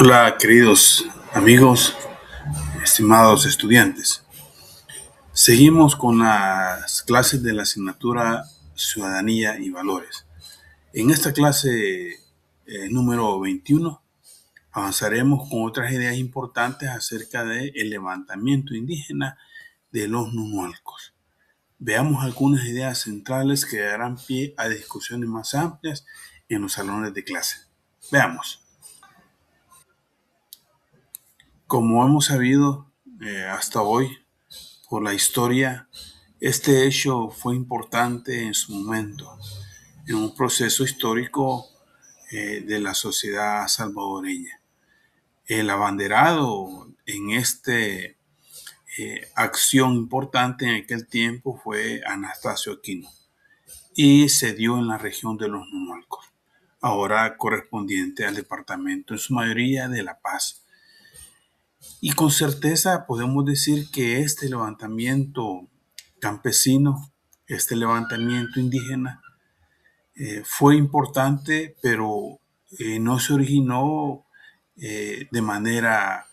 Hola, queridos amigos, estimados estudiantes. Seguimos con las clases de la asignatura Ciudadanía y Valores. En esta clase número 21 avanzaremos con otras ideas importantes acerca del levantamiento indígena de los Nunualcos. Veamos algunas ideas centrales que darán pie a discusiones más amplias en los salones de clase. Veamos. Como hemos sabido hasta hoy, por la historia, este hecho fue importante en su momento, en un proceso histórico de la sociedad salvadoreña. El abanderado en esta acción importante en aquel tiempo fue Anastasio Aquino y se dio en la región de los Nunualcos, ahora correspondiente al departamento en su mayoría de La Paz. Y con certeza podemos decir que este levantamiento campesino, este levantamiento indígena, fue importante, pero no se originó de manera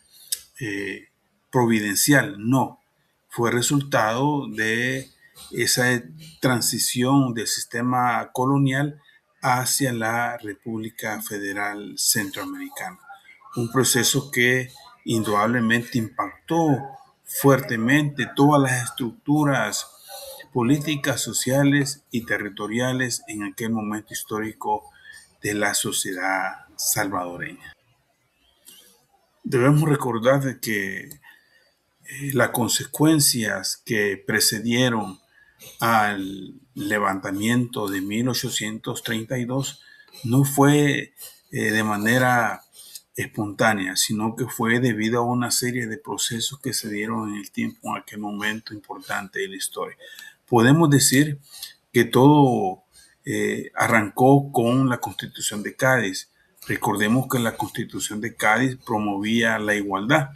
providencial, no. Fue resultado de esa transición del sistema colonial hacia la República Federal Centroamericana. Un proceso que indudablemente impactó fuertemente todas las estructuras políticas, sociales y territoriales en aquel momento histórico de la sociedad salvadoreña. Debemos recordar de que las consecuencias que precedieron al levantamiento de 1832 no fue de manera espontánea, sino que fue debido a una serie de procesos que se dieron en el tiempo, en aquel momento importante de la historia. Podemos decir que todo arrancó con la Constitución de Cádiz. Recordemos que la Constitución de Cádiz promovía la igualdad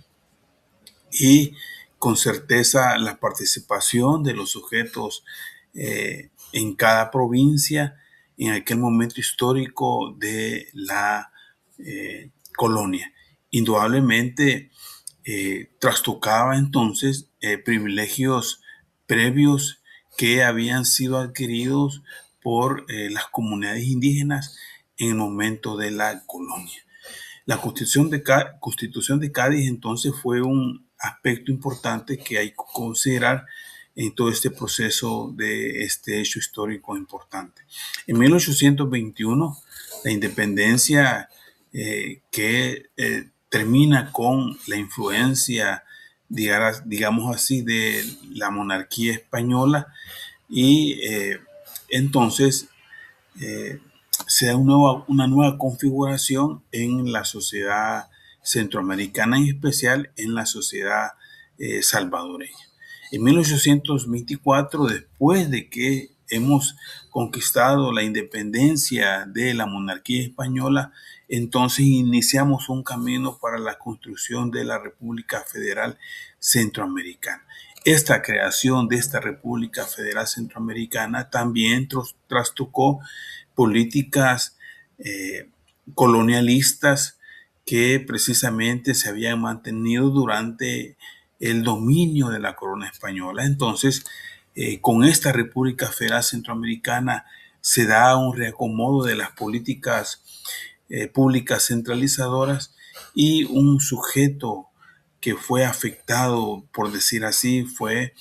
y con certeza la participación de los sujetos en cada provincia en aquel momento histórico de la colonia. Indudablemente trastocaba entonces privilegios previos que habían sido adquiridos por las comunidades indígenas en el momento de la colonia. La Constitución de Cádiz entonces fue un aspecto importante que hay que considerar en todo este proceso de este hecho histórico importante. En 1821, la independencia que termina con la influencia, digamos así, de la monarquía española y entonces se da una nueva configuración en la sociedad centroamericana, en especial en la sociedad salvadoreña. En 1824, después de que hemos conquistado la independencia de la monarquía española, entonces iniciamos un camino para la construcción de la República Federal Centroamericana. Esta creación de esta República Federal Centroamericana también trastocó políticas colonialistas que precisamente se habían mantenido durante el dominio de la corona española. Entonces, con esta República Federal Centroamericana se da un reacomodo de las políticas públicas centralizadoras y un sujeto que fue afectado, por decir así, fue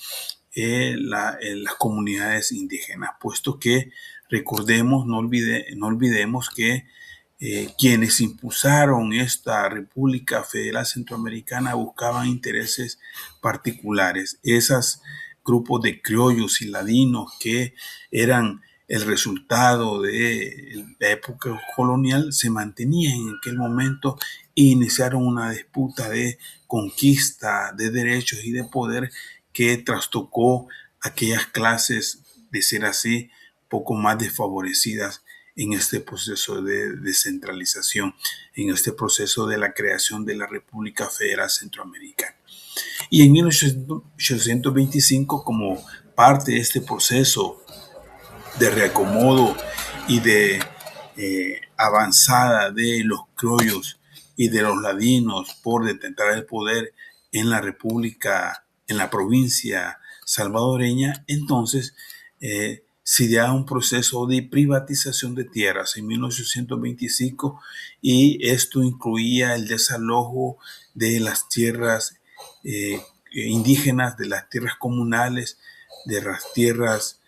las comunidades indígenas, puesto que recordemos, no olvidemos que quienes impulsaron esta República Federal Centroamericana buscaban intereses particulares. Esos grupos de criollos y ladinos que eran el resultado de la época colonial se mantenían en aquel momento e iniciaron una disputa de conquista de derechos y de poder que trastocó aquellas clases, de ser así, poco más desfavorecidas en este proceso de descentralización, en este proceso de la creación de la República Federal Centroamericana. Y en 1825, como parte de este proceso de reacomodo y de avanzada de los criollos y de los ladinos por detentar el poder en la República, en la provincia salvadoreña, entonces se da un proceso de privatización de tierras en 1825 y esto incluía el desalojo de las tierras indígenas, de las tierras comunales, de las tierras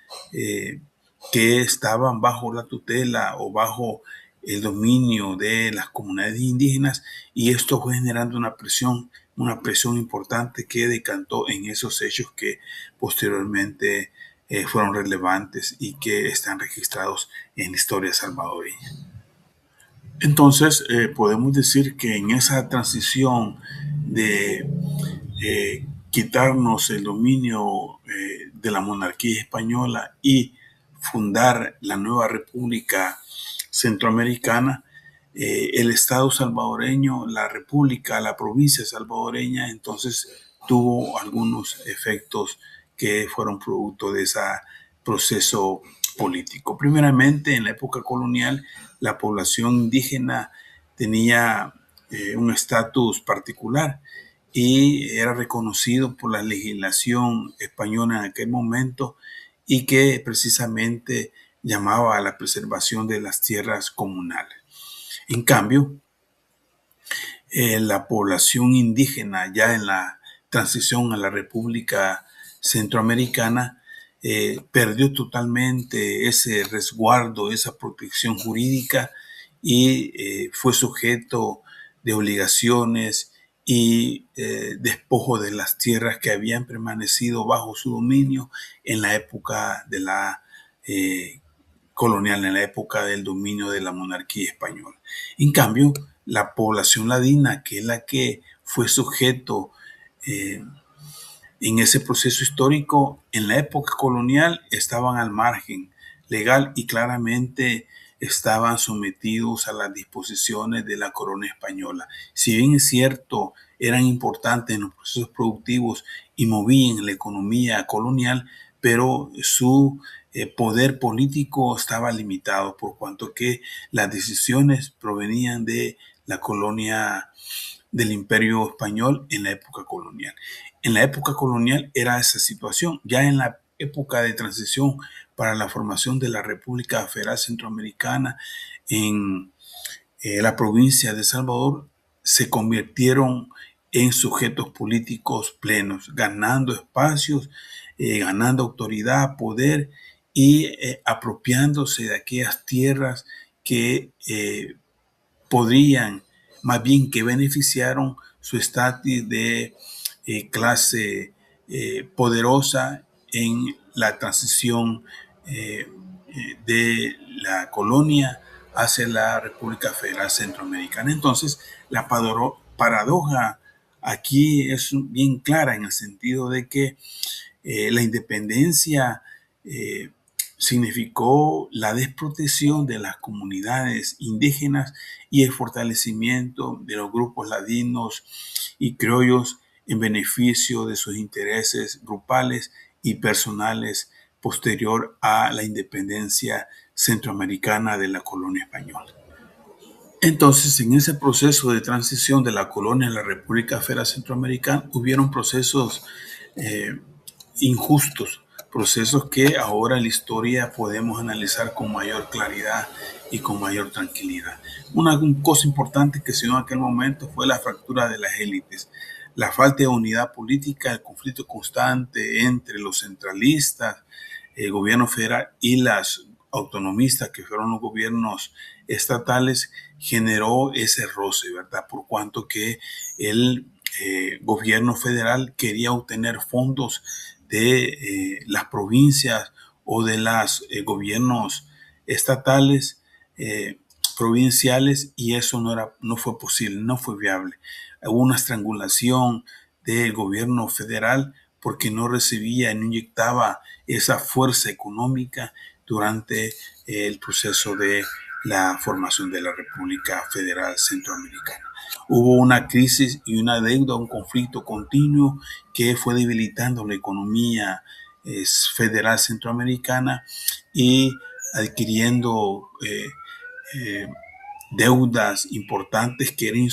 que estaban bajo la tutela o bajo el dominio de las comunidades indígenas, y esto fue generando una presión importante que decantó en esos hechos que posteriormente fueron relevantes y que están registrados en la historia salvadoreña. Entonces, podemos decir que en esa transición de quitarnos el dominio de la monarquía española y fundar la nueva República Centroamericana, el Estado salvadoreño, la República, la provincia salvadoreña, entonces tuvo algunos efectos que fueron producto de ese proceso político. Primeramente, en la época colonial, la población indígena tenía un estatus particular y era reconocido por la legislación española en aquel momento y que precisamente llamaba a la preservación de las tierras comunales. En cambio, la población indígena ya en la transición a la República Centroamericana perdió totalmente ese resguardo, esa protección jurídica y fue sujeto de obligaciones y despojo de las tierras que habían permanecido bajo su dominio en la época de la colonial, en la época del dominio de la monarquía española. En cambio, la población ladina, que es la que fue sujeto en ese proceso histórico, en la época colonial estaban al margen legal y claramente estaban sometidos a las disposiciones de la corona española. Si bien es cierto, eran importantes en los procesos productivos y movían la economía colonial, pero su poder político estaba limitado por cuanto que las decisiones provenían de la colonia del Imperio Español en la época colonial. En la época colonial era esa situación. Ya en la época de transición para la formación de la República Federal Centroamericana en la provincia de Salvador, se convirtieron en sujetos políticos plenos, ganando espacios, ganando autoridad, poder y apropiándose de aquellas tierras que podrían, más bien que beneficiaron su estatus de clase poderosa en la transición de la colonia hacia la República Federal Centroamericana. Entonces, la paradoja aquí es bien clara en el sentido de que la independencia eh, significó la desprotección de las comunidades indígenas y el fortalecimiento de los grupos ladinos y criollos en beneficio de sus intereses grupales y personales posterior a la independencia centroamericana de la colonia española. Entonces, en ese proceso de transición de la colonia a la República Federal Centroamericana, hubieron procesos eh, injustos, procesos que ahora en la historia podemos analizar con mayor claridad y con mayor tranquilidad. Una cosa importante que se dio en aquel momento fue la fractura de las élites, la falta de unidad política, el conflicto constante entre los centralistas, el gobierno federal y las autonomistas, que fueron los gobiernos estatales, generó ese roce, ¿verdad? Por cuanto que el gobierno federal quería obtener fondos de las provincias o de los gobiernos estatales, provinciales, y eso no fue posible, no fue viable. Hubo una estrangulación del gobierno federal porque no recibía, no inyectaba esa fuerza económica durante el proceso de la formación de la República Federal Centroamericana. Hubo una crisis y una deuda, un conflicto continuo que fue debilitando la economía federal centroamericana y adquiriendo deudas importantes que eran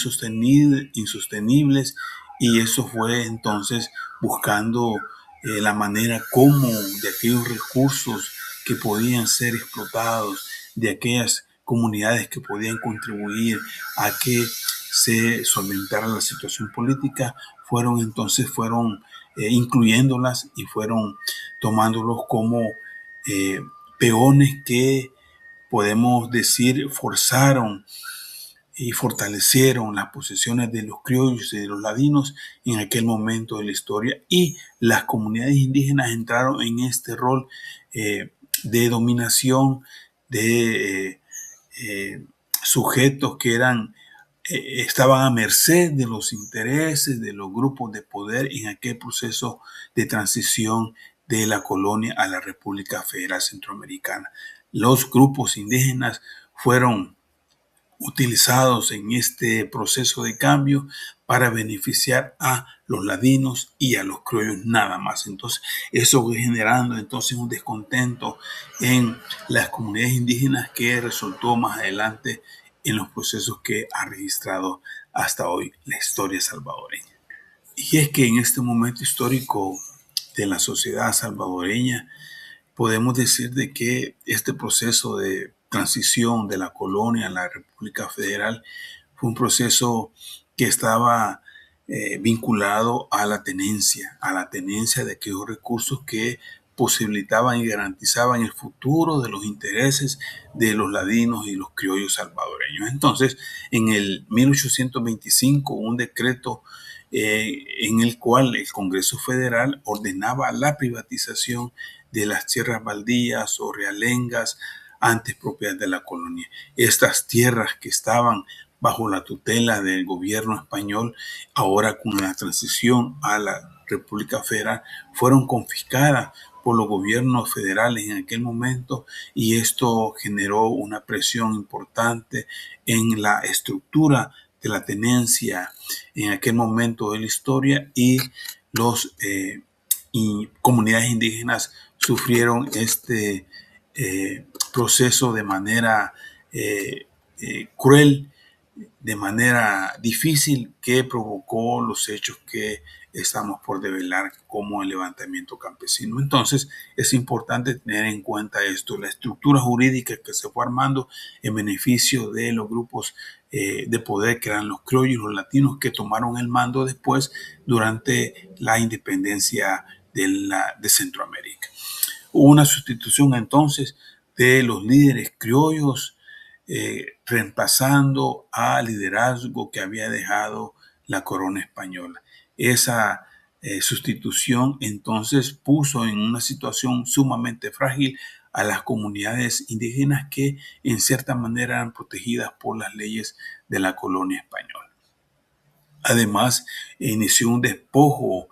insostenibles, y eso fue entonces buscando la manera como de aquellos recursos que podían ser explotados, de aquellas comunidades que podían contribuir a que se solventara la situación política, fueron incluyéndolas y fueron tomándolos como peones que podemos decir forzaron y fortalecieron las posesiones de los criollos y de los ladinos en aquel momento de la historia, y las comunidades indígenas entraron en este rol de dominación de sujetos que estaban a merced de los intereses de los grupos de poder en aquel proceso de transición de la colonia a la República Federal Centroamericana. Los grupos indígenas fueron utilizados en este proceso de cambio para beneficiar a los ladinos y a los criollos nada más. Entonces, eso fue generando entonces un descontento en las comunidades indígenas que resultó más adelante en los procesos que ha registrado hasta hoy la historia salvadoreña. Y es que en este momento histórico de la sociedad salvadoreña podemos decir de que este proceso de transición de la colonia a la República Federal fue un proceso que estaba vinculado a la tenencia de aquellos recursos que posibilitaban y garantizaban el futuro de los intereses de los ladinos y los criollos salvadoreños. Entonces, en el 1825, un decreto en el cual el Congreso Federal ordenaba la privatización de las tierras baldías o realengas antes propias de la colonia. Estas tierras que estaban bajo la tutela del gobierno español, ahora con la transición a la República Federal, fueron confiscadas por los gobiernos federales en aquel momento, y esto generó una presión importante en la estructura de la tenencia en aquel momento de la historia, y los comunidades indígenas sufrieron este proceso de manera cruel, de manera difícil, que provocó los hechos que estamos por develar como el levantamiento campesino. Entonces es importante tener en cuenta esto, la estructura jurídica que se fue armando en beneficio de los grupos de poder que eran los criollos y los latinos, que tomaron el mando después durante la independencia de Centroamérica. Hubo una sustitución entonces de los líderes criollos, reemplazando al liderazgo que había dejado la corona española. Esa sustitución entonces puso en una situación sumamente frágil a las comunidades indígenas que en cierta manera eran protegidas por las leyes de la colonia española. Además, inició un despojo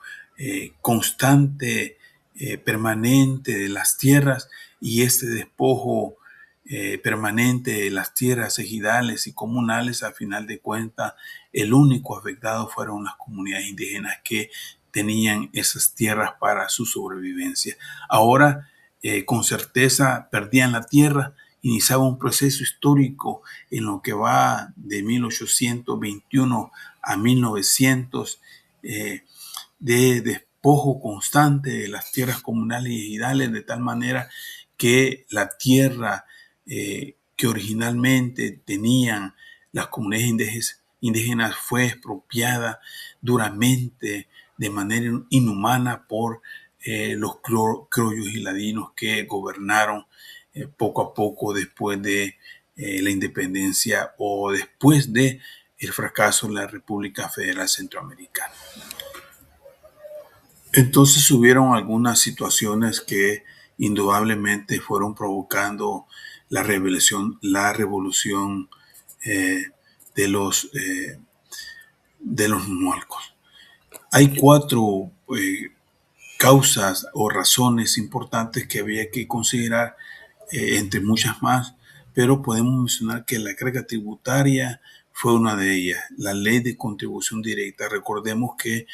constante, permanente de las tierras, y este despojo permanente de las tierras ejidales y comunales, a final de cuentas, el único afectado fueron las comunidades indígenas que tenían esas tierras para su sobrevivencia. Ahora, con certeza, perdían la tierra. Iniciaba un proceso histórico en lo que va de 1821 a 1900 de despojo constante de las tierras comunales y ejidales, de tal manera que la tierra que originalmente tenían las comunidades indígenas fue expropiada duramente, de manera inhumana, por los criollos y ladinos que gobernaron poco a poco después de la independencia o después de el fracaso de la República Federal Centroamericana. Entonces hubieron algunas situaciones que indudablemente fueron provocando la revolución de los mualcos. Hay cuatro causas o razones importantes que había que considerar, entre muchas más, pero podemos mencionar que la carga tributaria fue una de ellas. La ley de contribución directa. Recordemos que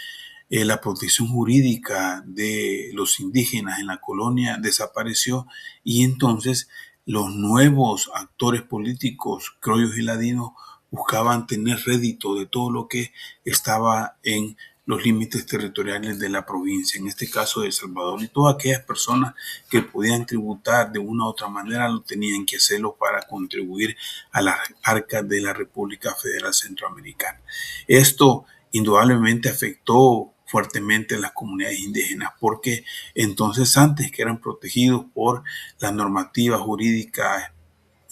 la protección jurídica de los indígenas en la colonia desapareció, y entonces los nuevos actores políticos, criollos y ladinos, buscaban tener rédito de todo lo que estaba en los límites territoriales de la provincia, en este caso de El Salvador, y todas aquellas personas que podían tributar de una u otra manera lo tenían que hacerlo para contribuir a las arcas de la República Federal Centroamericana. Esto indudablemente afectó fuertemente a las comunidades indígenas, porque entonces antes que eran protegidos por la normativa jurídica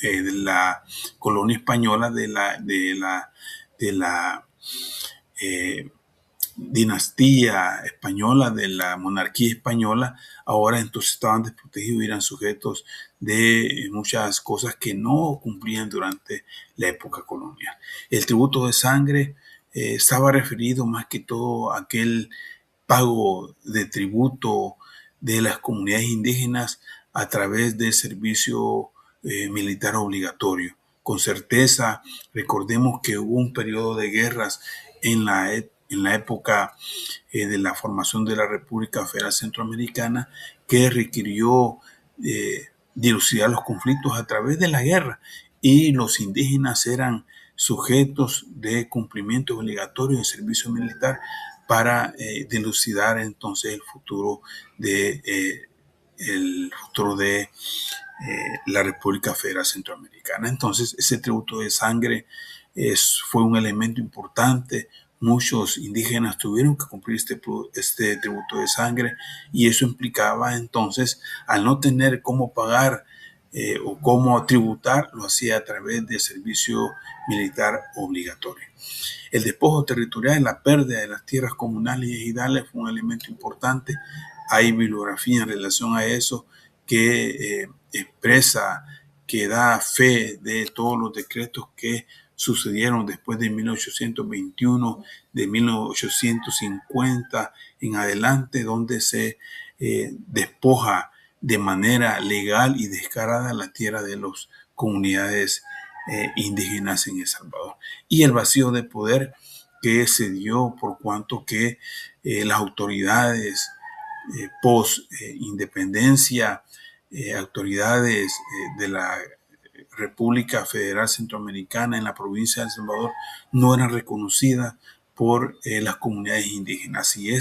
de la colonia española, de la eh, dinastía española, de la monarquía española, ahora entonces estaban desprotegidos y eran sujetos de muchas cosas que no cumplían durante la época colonial. El tributo de sangre estaba referido más que todo a aquel pago de tributo de las comunidades indígenas a través del servicio militar obligatorio. Con certeza, recordemos que hubo un periodo de guerras en la época de la formación de la República Federal Centroamericana que requirió dilucidar los conflictos a través de la guerra, y los indígenas eran sujetos de cumplimiento obligatorio de servicio militar para dilucidar entonces el futuro de la República Federal Centroamericana. Entonces, ese tributo de sangre fue un elemento importante. Muchos indígenas tuvieron que cumplir este tributo de sangre, y eso implicaba entonces, al no tener cómo pagar o cómo tributar, lo hacía a través del servicio militar obligatorio. El despojo territorial, la pérdida de las tierras comunales y ejidales fue un elemento importante. Hay bibliografía en relación a eso que expresa, que da fe de todos los decretos que sucedieron después de 1821, de 1850 en adelante, donde se despoja de manera legal y descarada la tierra de las comunidades indígenas en El Salvador. Y el vacío de poder que se dio por cuanto que las autoridades post-independencia, autoridades de la República Federal Centroamericana en la provincia de El Salvador no eran reconocidas por las comunidades indígenas, y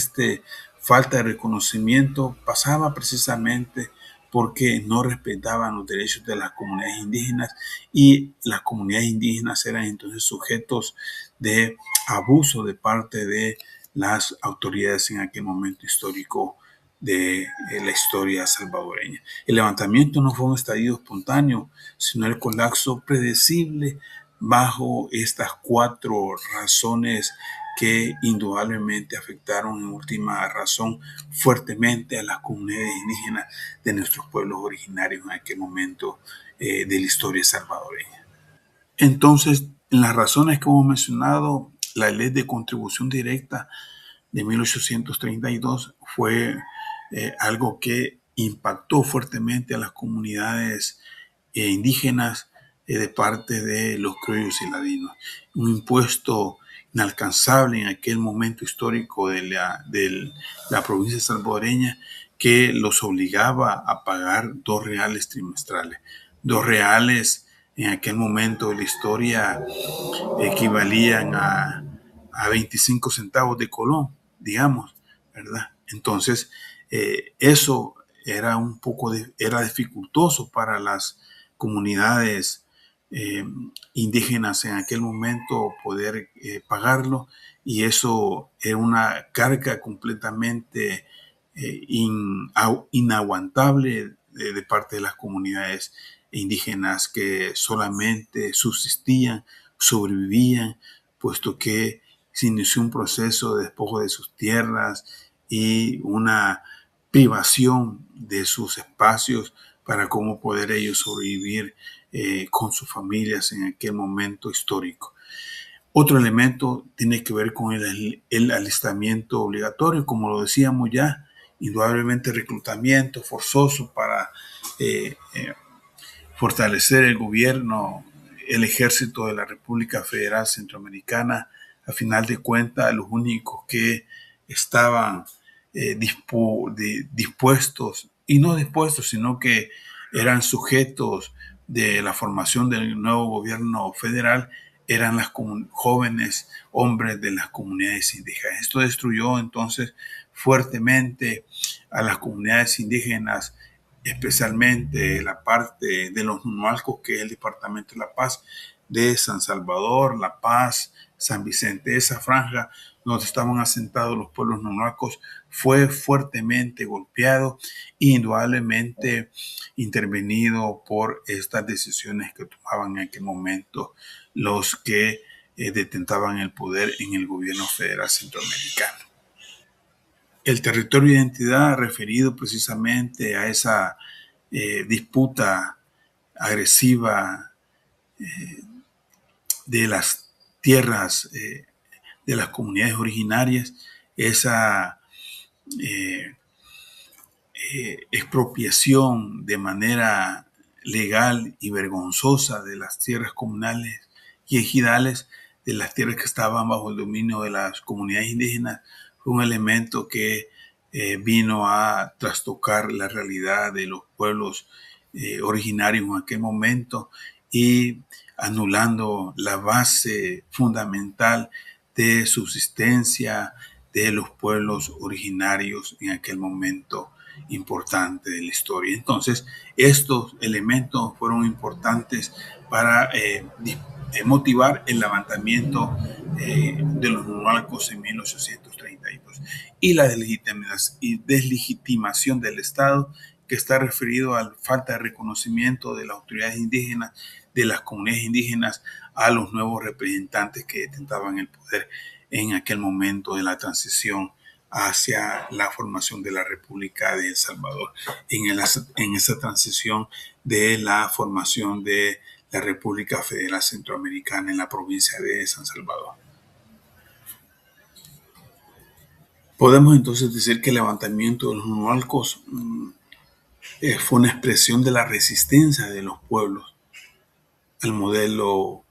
falta de reconocimiento pasaba precisamente porque no respetaban los derechos de las comunidades indígenas, y las comunidades indígenas eran entonces sujetos de abuso de parte de las autoridades en aquel momento histórico de la historia salvadoreña. El levantamiento no fue un estallido espontáneo, sino el colapso predecible bajo estas 4 razones que indudablemente afectaron en última razón fuertemente a las comunidades indígenas de nuestros pueblos originarios en aquel momento de la historia salvadoreña. Entonces, en las razones que hemos mencionado, la ley de contribución directa de 1832 fue algo que impactó fuertemente a las comunidades indígenas de parte de los criollos y ladinos. Un impuesto inalcanzable en aquel momento histórico de la provincia salvadoreña, que los obligaba a pagar 2 reales trimestrales. 2 reales en aquel momento de la historia equivalían a 25 centavos de colón, digamos, ¿verdad? Entonces, eso era dificultoso para las comunidades indígenas en aquel momento poder pagarlo, y eso era una carga completamente inaguantable de parte de las comunidades indígenas, que solamente subsistían, sobrevivían, puesto que se inició un proceso de despojo de sus tierras y una privación de sus espacios para cómo poder ellos sobrevivir con sus familias en aquel momento histórico. Otro elemento tiene que ver con el alistamiento obligatorio, como lo decíamos ya, indudablemente reclutamiento forzoso para fortalecer el gobierno, el ejército de la República Federal Centroamericana. A final de cuentas, los únicos que estaban dispuestos, y no dispuestos, sino que eran sujetos de la formación del nuevo gobierno federal, eran las jóvenes hombres de las comunidades indígenas. Esto destruyó entonces fuertemente a las comunidades indígenas, especialmente la parte de los Nunualcos, que es el departamento de La Paz, de San Salvador, La Paz, San Vicente. Esa franja donde estaban asentados los pueblos Nunualcos fue fuertemente golpeado e indudablemente intervenido por estas decisiones que tomaban en aquel momento los que detentaban el poder en el gobierno federal centroamericano. El territorio de identidad referido precisamente a esa disputa agresiva de las tierras de las comunidades originarias, esa eh, expropiación de manera legal y vergonzosa de las tierras comunales y ejidales, de las tierras que estaban bajo el dominio de las comunidades indígenas, fue un elemento que vino a trastocar la realidad de los pueblos originarios en aquel momento y anulando la base fundamental de subsistencia de los pueblos originarios en aquel momento importante de la historia. Entonces, estos elementos fueron importantes para motivar el levantamiento de los Nunualcos en 1832 y la deslegitimación del Estado, que está referido a la falta de reconocimiento de las autoridades indígenas, de las comunidades indígenas, a los nuevos representantes que detentaban el poder en aquel momento de la transición hacia la formación de la República de El Salvador, en esa transición de la formación de la República Federal Centroamericana en la provincia de San Salvador. Podemos entonces decir que el levantamiento de los Nunualcos fue una expresión de la resistencia de los pueblos al modelo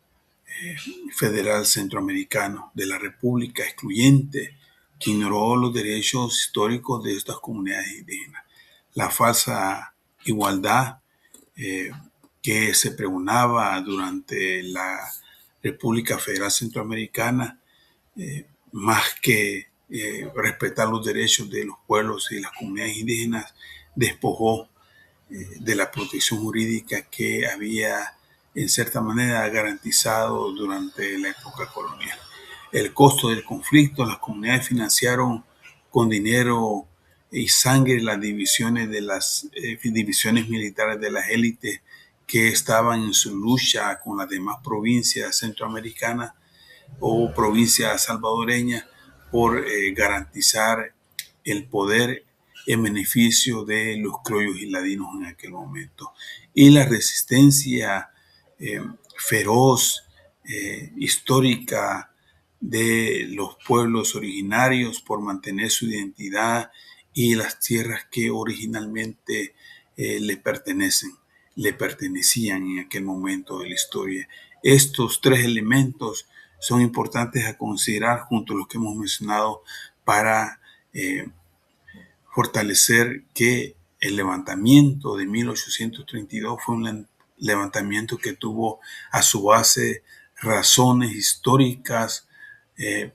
federal centroamericano de la República excluyente que ignoró los derechos históricos de estas comunidades indígenas. La falsa igualdad que se pregonaba durante la República Federal Centroamericana, más que respetar los derechos de los pueblos y las comunidades indígenas, despojó de la protección jurídica que había en cierta manera garantizado durante la época colonial. El costo del conflicto, las comunidades financiaron con dinero y sangre las divisiones de las divisiones militares de las élites que estaban en su lucha con las demás provincias centroamericanas o provincias salvadoreñas por garantizar el poder en beneficio de los criollos y ladinos en aquel momento. Y la resistencia feroz, histórica de los pueblos originarios por mantener su identidad y las tierras que originalmente le pertenecían en aquel momento de la historia. Estos tres elementos son importantes a considerar junto a los que hemos mencionado para fortalecer que el levantamiento de 1832 fue un levantamiento que tuvo a su base razones históricas,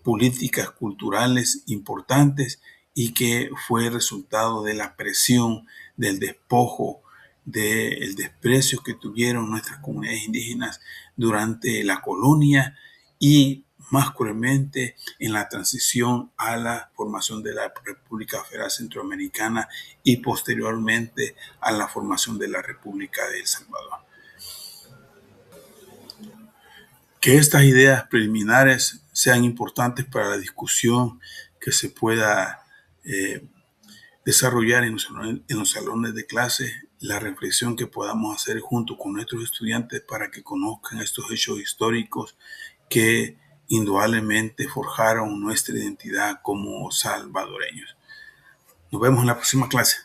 políticas, culturales importantes y que fue resultado de la presión, del despojo, del desprecio que tuvieron nuestras comunidades indígenas durante la colonia y más cruelmente en la transición a la formación de la República Federal Centroamericana y posteriormente a la formación de la República de El Salvador. Que estas ideas preliminares sean importantes para la discusión que se pueda desarrollar en los salones de clase, la reflexión que podamos hacer junto con nuestros estudiantes para que conozcan estos hechos históricos que indudablemente forjaron nuestra identidad como salvadoreños. Nos vemos en la próxima clase.